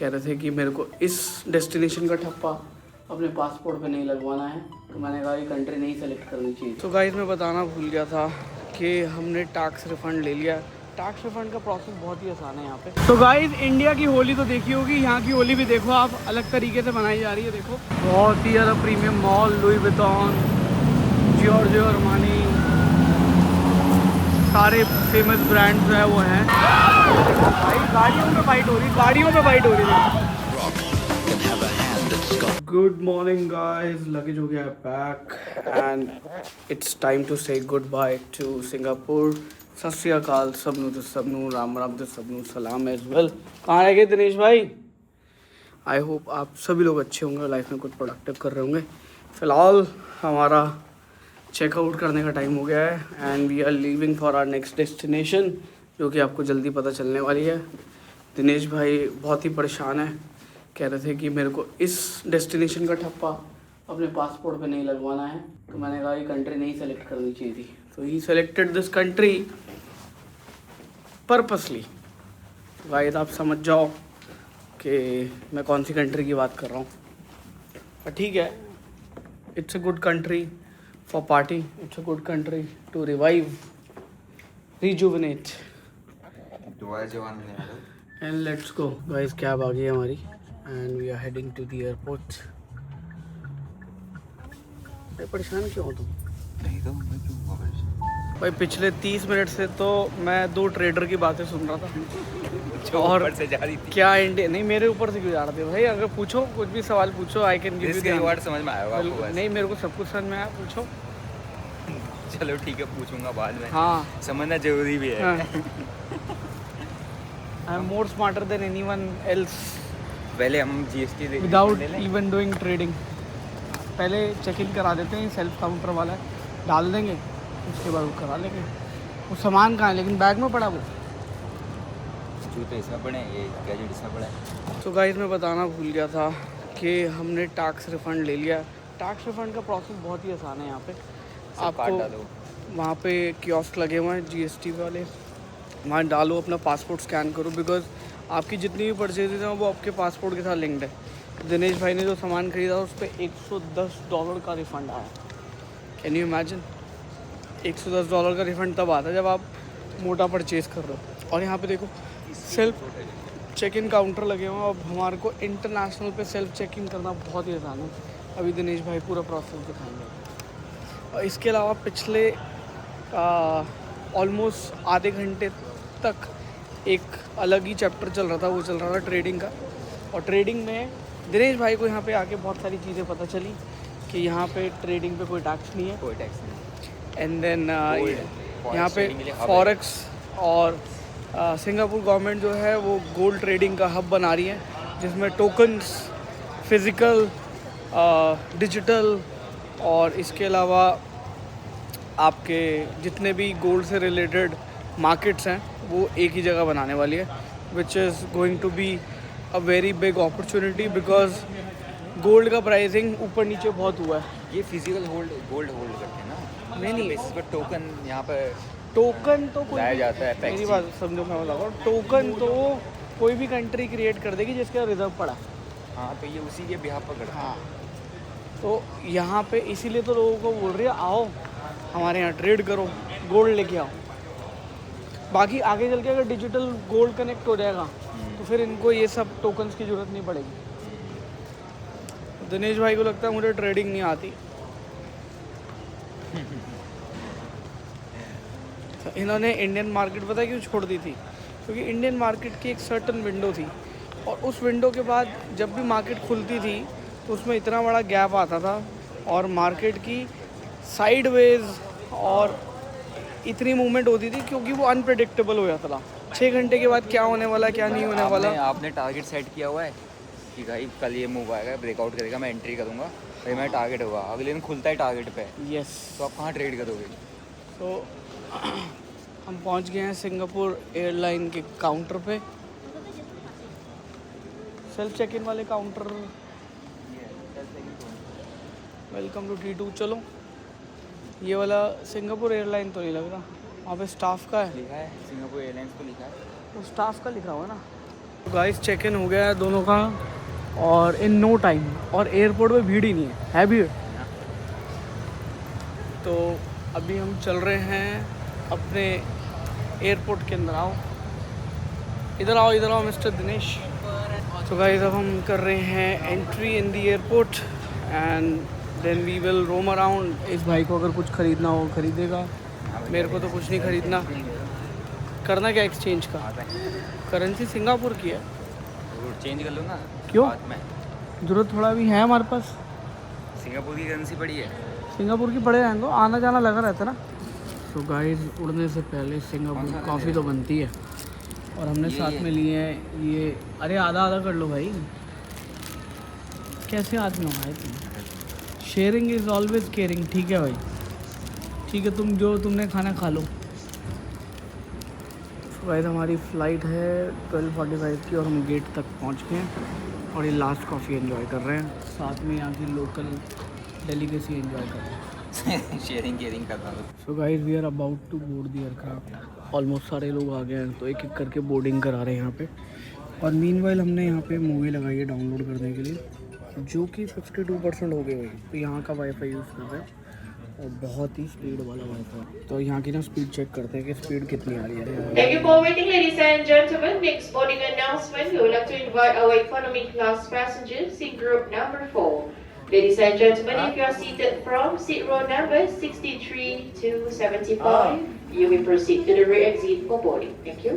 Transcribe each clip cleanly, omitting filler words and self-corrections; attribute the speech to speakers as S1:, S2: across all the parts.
S1: कह रहे थे कि मेरे को इस डेस्टिनेशन का ठप्पा अपने पासपोर्ट पे नहीं लगवाना है, तो मैंने कहा ये कंट्री नहीं सेलेक्ट करनी चाहिए। तो गाइस मैं बताना भूल गया था कि हमने टैक्स रिफ़ंड ले लिया। टैक्स रिफ़ंड का प्रोसेस बहुत ही आसान है यहाँ पे। तो गाइस इंडिया की होली तो देखी होगी, यहाँ की होली भी देखो आप, अलग तरीके से मनाई जा रही है। देखो बहुत ही ज़्यादा premium mall, Louis Vuitton, Giorgio Armani, सारे फेमस ब्रांड्स जो है वो हैं। भाई गाड़ियों पे फाइट हो रही, गाड़ियों पे फाइट हो रही है। गुड मॉर्निंग गाइस, लगेज हो गया है pack and it's time to say good bye to Singapore. Sat Shri अकाल सबनू, तो सबनू राम राम, तो सबनू सलाम एज वेल। कहाँ रह गए दिनेश भाई? आई होप आप सभी लोग अच्छे होंगे, लाइफ में कुछ प्रोडक्टिव कर रहे होंगे। फ़िलहाल हमारा चेकआउट करने का टाइम हो गया है and we are leaving for our next destination, जो कि आपको जल्दी पता चलने वाली है। दिनेश भाई बहुत ही परेशान है, कह रहे थे कि मेरे को इस डेस्टिनेशन का ठप्पा अपने पासपोर्ट पे नहीं लगवाना है, तो मैंने कहा ये कंट्री नहीं सेलेक्ट करनी चाहिए थी। तो ही सेलेक्टेड दिस कंट्री पर्पसली। तो गाइस आप समझ जाओ कि मैं कौन सी कंट्री की बात कर रहा हूँ। पर ठीक है, it's a good country for party, it's a good country to revive, rejuvenate and let's go guys। Cab आ गई है हमारी and we are heading to the airport। परेशान क्यों हो तुम?
S2: नहीं तो मैं क्यों हुआ परेशान?
S1: भाई पिछले 30 मिनट से तो मैं 2 ट्रेडर की बातें सुन रहा था और ऊपर से जा रही थी। क्या इंडिया नहीं, मेरे ऊपर से क्यों जा रहे थे भाई? अगर पूछो कुछ भी सवाल पूछो, I can give you the word. समझ में आएगा आपको? नहीं, मेरे को सब कुछ समझ में आया, पूछो।
S2: चलो ठीक है, पूछूंगा बाद में।
S1: हाँ,
S2: समझना जरूरी भी है।
S1: I am more smarter than anyone else.
S2: पहले हम GST
S1: without even doing trading, पहले चेक इन करा देते हैं, सेल्फ काउंटर वाला है, डाल देंगे, उसके बाद वो करा लेंगे। वो सामान कहाँ है लेकिन? बैग में पड़ा वो।
S2: जूते इसमें पड़े हैं, ये गैजेट इसमें पड़ा है।
S1: तो गाइस मैं बताना भूल गया था कि हमने टैक्स रिफ़ंड ले लिया। टैक्स रिफ़ंड का प्रोसेस बहुत ही आसान है यहाँ पे। आपको वहाँ पे कियोस्क लगे हुए हैं जीएसटी वाले, वहाँ डालो, अपना पासपोर्ट स्कैन करो, बिकॉज आपकी जितनी भी परचेजेज हैं वो आपके पासपोर्ट के साथ लिंक्ड है। दिनेश भाई ने जो सामान खरीदा उस पर $110 का रिफ़ंड आया। Can you imagine? $110 का रिफ़ंड तब आता है जब आप मोटा परचेज़ कर रहे हो। और यहाँ पे देखो सेल्फ चेक इन काउंटर लगे हुए हैं। अब हमारे को इंटरनेशनल पे सेल्फ चेक इन करना बहुत ही आसान है। अभी दिनेश भाई पूरा प्रोसेस दिखाएंगे। और इसके अलावा पिछले ऑलमोस्ट आधे घंटे तक एक अलग ही चैप्टर चल रहा था, वो चल रहा था ट्रेडिंग का। और ट्रेडिंग में दिनेश भाई को यहाँ पे आके बहुत सारी चीज़ें पता चली कि यहाँ पे ट्रेडिंग पे कोई टैक्स नहीं है,
S2: कोई टैक्स नहीं।
S1: एंड देन यहाँ पे फॉरेक्स और सिंगापुर गवर्नमेंट जो है वो गोल्ड ट्रेडिंग का हब बना रही है, जिसमें टोकन्स, फिज़िकल, डिजिटल और इसके अलावा आपके जितने भी गोल्ड से रिलेटेड मार्केट्स हैं वो एक ही जगह बनाने वाली है, which is going to be a very big opportunity, because gold का प्राइसिंग ऊपर नीचे बहुत हुआ है।
S2: ये फिजिकल गोल्ड होल्ड करते हैं ना?
S1: नहीं,
S2: बेसिस पर टोकन यहाँ पर
S1: टोकन तो कोई
S2: लाया जाता है।
S1: मेरी बात समझो, मैं बताऊँ, टोकन तो कोई भी कंट्री क्रिएट कर देगी जिसका रिजर्व पड़ा।
S2: हाँ, तो ये उसी के बिहाफ पर करता है।
S1: हाँ, तो यहाँ पे इसीलिए तो लोगों को बोल रही है आओ हमारे यहाँ ट्रेड करो, गोल्ड लेके आओ। बाकी आगे चल के अगर डिजिटल गोल्ड कनेक्ट हो जाएगा तो फिर इनको ये सब टोकन्स की ज़रूरत नहीं पड़ेगी। दिनेश भाई को लगता है मुझे ट्रेडिंग नहीं आती। तो इन्होंने इंडियन मार्केट पता है क्यों छोड़ दी थी? क्योंकि इंडियन मार्केट की एक सर्टन विंडो थी और उस विंडो के बाद जब भी मार्केट खुलती थी तो उसमें इतना बड़ा गैप आता था और मार्केट की साइडवेज और इतनी मूवमेंट होती थी, क्योंकि वो अनप्रेडिक्टेबल हो जाता था। 6 घंटे के बाद क्या होने वाला क्या नहीं होने वाला।
S2: आपने टारगेट सेट किया हुआ है कि भाई कल ये मूव आएगा, ब्रेकआउट करेगा, मैं एंट्री करूँगा, भाई मैं टारगेट होगा, अगले दिन खुलता है टारगेट पे।
S1: यस,
S2: तो आप कहाँ ट्रेड करोगे?
S1: तो हम पहुंच गए हैं सिंगापुर एयरलाइन के काउंटर पे, सेल्फ चेक इन वाले काउंटर। Welcome to T2। चलो, ये वाला सिंगापुर एयरलाइन तो नहीं लग रहा, वहाँ पे स्टाफ का है।
S2: लिखा है सिंगापुर एयरलाइंस को लिखा है।
S1: वो स्टाफ का लिखा हुआ ना। गाइस चेक इन हो गया है दोनों का और इन नो टाइम, और एयरपोर्ट पे भीड़ ही नहीं है भीड़। तो अभी हम चल रहे हैं अपने एयरपोर्ट के अंदर। आओ इधर आओ, इधर आओ मिस्टर दिनेश। तो गाइस अब हम कर रहे हैं entry in the airport and then we will roam around. इस भाई को अगर कुछ ख़रीदना हो खरीदेगा, मेरे को तो कुछ नहीं ख़रीदना। करना क्या एक्सचेंज का? करेंसी सिंगापुर की है,
S2: चेंज कर लो ना।
S1: क्यों?
S2: बाद में
S1: ज़रूरत थोड़ा भी है हमारे पास।
S2: सिंगापुर की करेंसी पड़ी है।
S1: सिंगापुर की पड़े रहेंगे, आना जाना लगा रहता ना। तो गाइस उड़ने से पहले सिंगापुर कॉफ़ी तो बनती है, और हमने साथ में लिए हैं ये। अरे आधा आधा कर लो भाई, कैसे आदमी हो भाई तुम? Sharing is always caring. ठीक है भाई, ठीक है, तुम जो तुमने खाना खा लो। गाइस हमारी फ़्लाइट है 12:45 की और हम गेट तक पहुंच गए हैं और ये लास्ट कॉफ़ी एंजॉय कर रहे हैं, साथ में यहाँ की लोकल डेलीकेसी एंजॉय कर रहे हैं।
S2: शेयरिंग केयरिंग करता हूँ।
S1: So guys we are about to board the aircraft. Almost सारे लोग आ गए हैं, तो एक एक करके बोर्डिंग करा रहे हैं यहाँ पे। और मीनवाइल हमने यहाँ पे मूवी लगाई है डाउनलोड करने के लिए, जो कि 52% हो गई भाई। तो यहाँ का वाईफाई यूज़ कर रहे हैं और बहुत ही स्पीड वाला वाईफाई। तो यहाँ की ना स्पीड चेक करते हैं कि स्पीड कितनी आ रही है।
S3: Thank you for waiting, ladies and gentlemen. Next boarding announcement. We would like to invite our economy class passengers in group number 4. Ladies and gentlemen, if you are seated from seat row number 63 to 75, you may proceed to the rear exit for boarding. Thank you.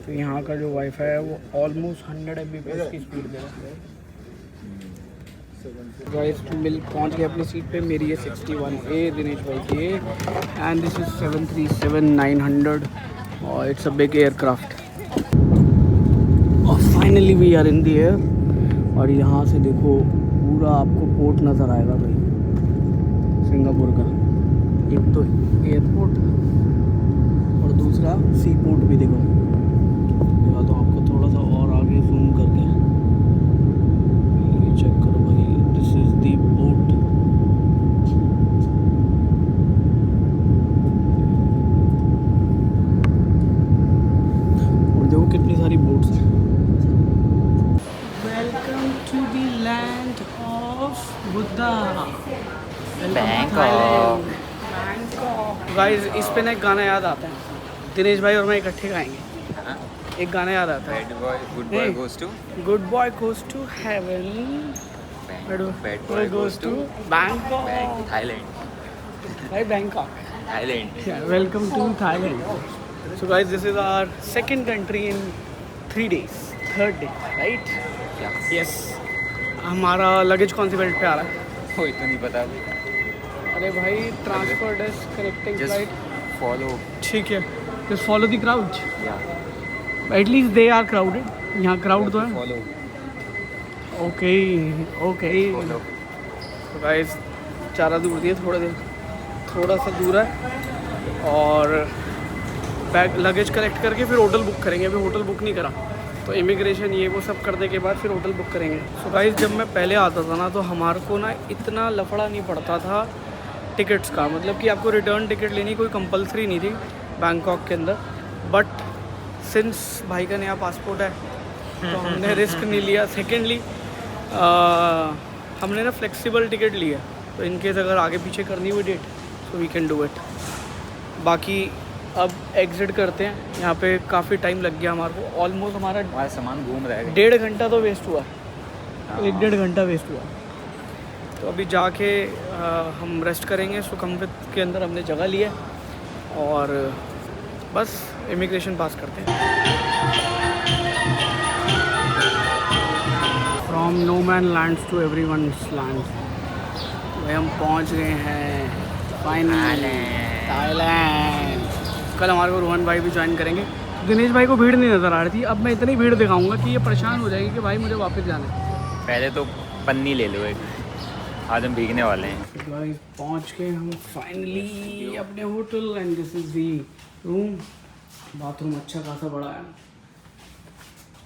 S1: तो यहाँ का जो wifi है वो almost 100 Mbps की speed दे रहा है। Guys मिल पहुँच गए अपनी सीट पे। मेरी है 61A, दिनेश भाई की है, एंड दिस इज 737-900 और इट्स अ बिग एयरक्राफ्ट। और finally we are in the air. और यहाँ से देखो पूरा आपको पोर्ट नज़र आएगा भाई, सिंगापुर का। एक तो एयरपोर्ट और दूसरा सी पोर्ट भी देखो। दिखा दो आपको थोड़ा सा और आगे जूम करके, ये चेक करो भाई, दिस इज दी पोर्ट। और देखो कितनी सारी बोट्स हैं। Welcome to the land of Buddha,
S2: Bangkok.
S1: Guys इस पे ना एक गाना याद आता है, दिनेश भाई और मैं इकट्ठे गाएंगे। एक गाना याद आता है,
S2: good boy goes to
S1: good boy goes to heaven, bad boy goes to Bangkok.
S2: Thailand.
S1: भाई Bangkok,
S2: Thailand.
S1: Welcome to Thailand. So guys this is our second country in 3 days, third day right? Yes. हमारा luggage कौन सी belt पे आ रहा है?
S2: कोई तो नहीं पता अभी।
S1: अरे भाई transfer desk connecting flight.
S2: Follow.
S1: ठीक है, जस्ट फॉलो द क्राउड।
S2: या
S1: एटलीस्ट दे आर क्राउडेड, यहाँ क्राउड तो है।
S2: फॉलो।
S1: Okay okay.
S2: फॉलो।
S1: तो गाइस ज़्यादा दूर नहीं है, थोड़ा सा दूर है। और बैग लगेज कलेक्ट करके फिर होटल बुक करेंगे। अभी होटल बुक नहीं करा, तो इमिग्रेशन ये वो सब करने के बाद फिर होटल बुक करेंगे। सो गाइस जब मैं पहले आता था ना, तो हमारे को ना इतना लफड़ा नहीं पड़ता था टिकट्स का। मतलब कि आपको रिटर्न टिकट लेनी कोई कंपलसरी नहीं थी बैंकॉक के अंदर। बट सिंस भाई का नया पासपोर्ट है तो हमने रिस्क नहीं लिया। सेकेंडली हमने ना फ्लेक्सिबल टिकट लिया, तो इनकेस अगर आगे पीछे करनी हुई डेट तो वी कैन डू इट। बाकी अब एग्ज़िट करते हैं। यहाँ पे काफ़ी टाइम लग गया हमारे को, ऑलमोस्ट हमारा
S2: सामान घूम रहा है।
S1: 1.5 घंटा तो वेस्ट हुआ, 1-1.5 घंटा वेस्ट हुआ। तो अभी जाके हम रेस्ट करेंगे। सुखमवित के अंदर हमने जगह लिया और बस इमिग्रेशन पास करते हैं। From no man lands to everyone's land. भाई हम पहुंच गए हैं फाइनली थाईलैंड। कल हमारे को रोहन भाई भी ज्वाइन करेंगे। दिनेश भाई को भीड़ नहीं नज़र आ रही थी, अब मैं इतनी भीड़ दिखाऊंगा कि ये परेशान हो जाएगी कि भाई मुझे वापस जाना है।
S2: पहले तो पन्नी ले लो एक, आज हम भीगने वाले हैं।
S1: गाइस पहुंच गए हम फाइनली अपने hotel and this is the room. Bathroom अच्छा खासा बड़ा है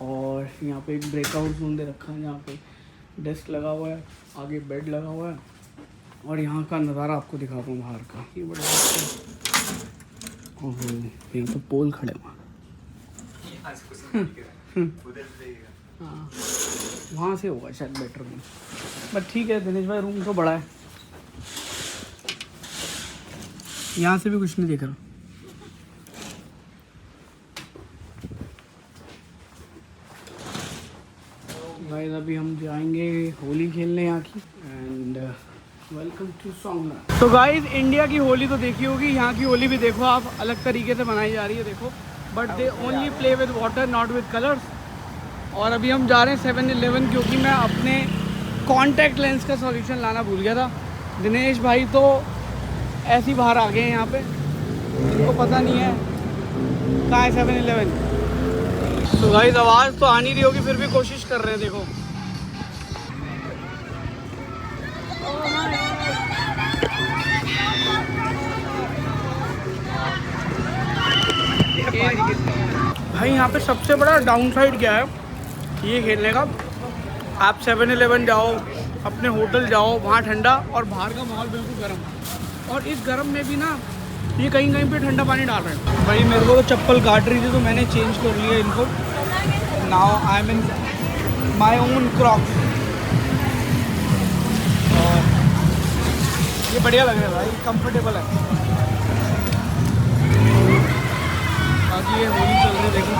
S1: और यहाँ पे एक ब्रेकआउट जोन दे रखा है, यहाँ पे डेस्क लगा हुआ है, आगे बेड लगा हुआ है। और यहाँ का नज़ारा आपको दिखाता हूँ बाहर का। ये बड़ा यहाँ तो पोल खड़े हुआ। हाँ वहाँ से होगा शायद बेटर में, बट ठीक है दिनेश भाई रूम तो बड़ा है। यहाँ से भी कुछ नहीं दिख रहा। गाइस अभी हम जाएंगे होली खेलने यहाँ की। एंड वेलकम टू सोंगना। तो गाइस इंडिया की होली तो देखी होगी, यहाँ की होली भी देखो आप, अलग तरीके से बनाई जा रही है देखो। But they only play with water not with colours. और अभी हम जा रहे हैं 7-Eleven, क्योंकि मैं अपने कॉन्टैक्ट लेंस का सॉल्यूशन लाना भूल गया था। दिनेश भाई तो ऐसे ही बाहर आ गए हैं यहाँ पे, इनको पता नहीं है कहाँ है 7-Eleven। तो गाइस आवाज़ तो आ नहीं रही होगी, फिर भी कोशिश कर रहे हैं देखो। भाई यहाँ पे सबसे बड़ा डाउन साइड क्या है ये खेलने का, आप 7-Eleven जाओ, अपने होटल जाओ, वहाँ ठंडा और बाहर का माहौल बिल्कुल गर्म। और इस गर्म में भी ना ये कहीं कहीं पे ठंडा पानी डाल रहे हैं। भाई मेरे को तो चप्पल काट रही थी तो मैंने चेंज कर लिया इनको। Now I am in my own Crocs. और ये बढ़िया लग रहा है भाई, कंफर्टेबल है। बाकी ये होली चल रही है देखो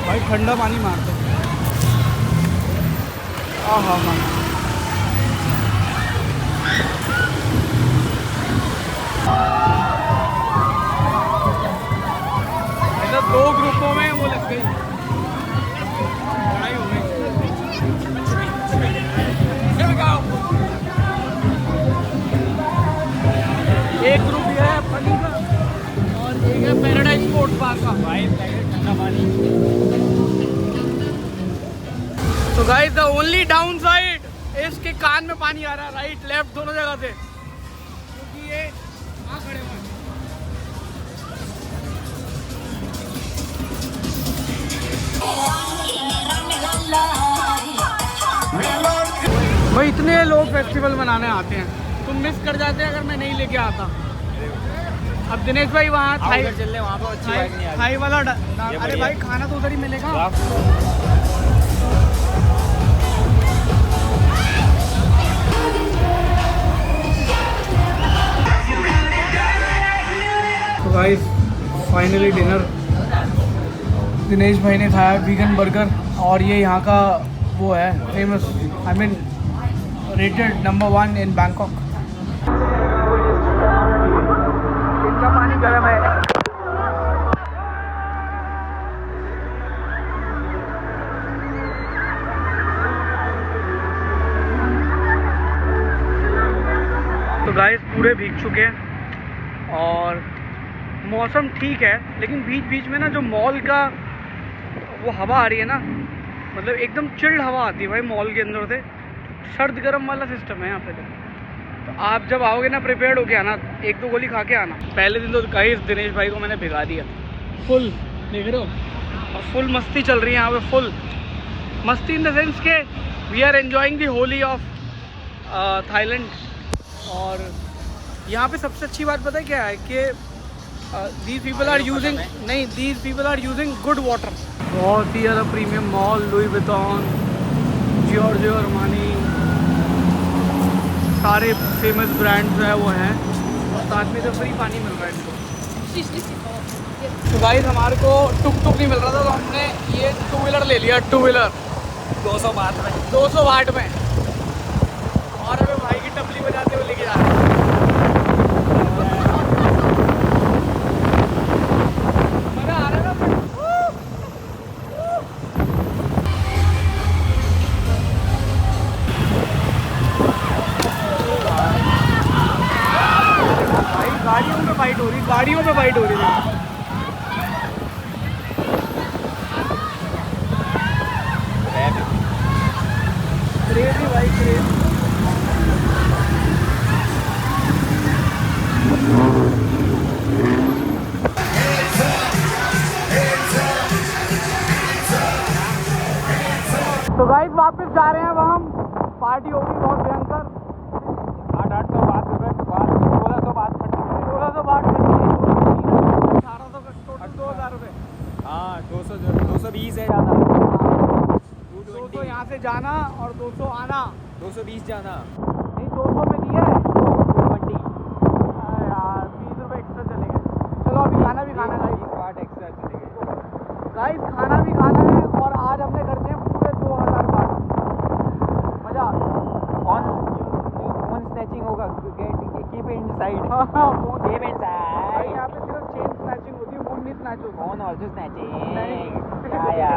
S1: भाई, ठंडा पानी मारते हैं। हाँ हाँ हाँ ऐसा 2 ग्रुपों में वो लग गई, लड़ाई हो गई। एक ग्रुप ये है फनी का और एक है पैराडाइज स्पोर्ट्स पार्क का। भाई ठंडा पानी। तो guys the only down side इसके कान में पानी आ रहा है, राइट लेफ्ट दोनों जगह से, क्योंकि ये वहाँ खड़े हुए हैं। भाई इतने लोग फेस्टिवल मनाने आते हैं, तुम मिस कर जाते हैं अगर मैं नहीं लेके आता। अब दिनेश भाई वहाँ थाई वाला अरे भाई खाना तो उधर ही मिलेगा। तो गाइस फाइनली डिनर दिनेश भाई ने खाया वीगन बर्गर, और ये यहाँ का वो है famous, I mean rated number 1 in Bangkok. इनका पानी गर्म है। तो गाइस पूरे भीग चुके हैं और मौसम ठीक है, लेकिन बीच बीच में ना जो मॉल का वो हवा आ रही है ना, मतलब एकदम चिल्ड हवा आती है भाई मॉल के अंदर से। सर्द गर्म वाला सिस्टम है यहाँ पे। तो आप जब आओगे ना प्रिपेयर्ड होके आना, 1-2 गोली खा के आना। पहले दिन तो गाइस दिनेश भाई को मैंने भिगा दिया फुल, देख रहे हो, और फुल मस्ती चल रही है यहाँ पे। फुल मस्ती इन द सेंस के we are enjoying the Holi of Thailand. और यहाँ पे सबसे अच्छी बात पता है क्या है कि these people are using these people are using good water। बहुत ही ज़्यादा premium mall, Louis Vuitton, Giorgio Armani, सारे फेमस ब्रांड्स जो है वो हैं, और साथ में तो फ्री पानी मिल रहा है इनको। तो गाइस हमारे को टुक नहीं मिल रहा था, तो हमने ये 2 व्हीलर ले लिया। 2 व्हीलर 200 वाट में, और हमें भाई की टपली बजाते हुए लेके जा रहे हैं। गाड़ियों पे फाइट हो रही है। क्रेजी भाई क्रेजी। तो गाइस वापस जा रहे हैं, अब हम पार्टी होगी बहुत भयंकर। 800 बात 1600 बात खर्च 200 यहाँ से जाना और 200 आना।
S2: 220 जाना।
S1: नहीं 200 में दिया है
S2: 220
S1: यार, 20 रुपये एक्स्ट्रा चले गए। चलो अभी खाना भी खाना है
S2: 20 वाट एक्स्ट्रा चलेंगे।
S1: गाइस, खाना भी खाना है और आज हमने खर्चे हैं पूरे 2000 बात। मजा आ गया।
S2: फोन स्नैचिंग होगा, keep it inside.
S1: Phone
S2: keep inside.
S1: यहाँ पे सिर्फ चेन स्नैचिंग होती है, फोन नहीं स्नैच होता।
S2: Phone also snatching.
S1: नहीं।
S2: या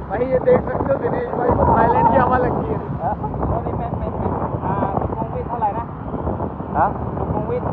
S1: भाई ये देख सकते हो, दिनेश भाई को थाईलैंड की हवा लगी है।
S2: โน่นนี่แม่นๆๆลูกกงวิทย์เท่าไหร่นะฮะลูกกงวิทย์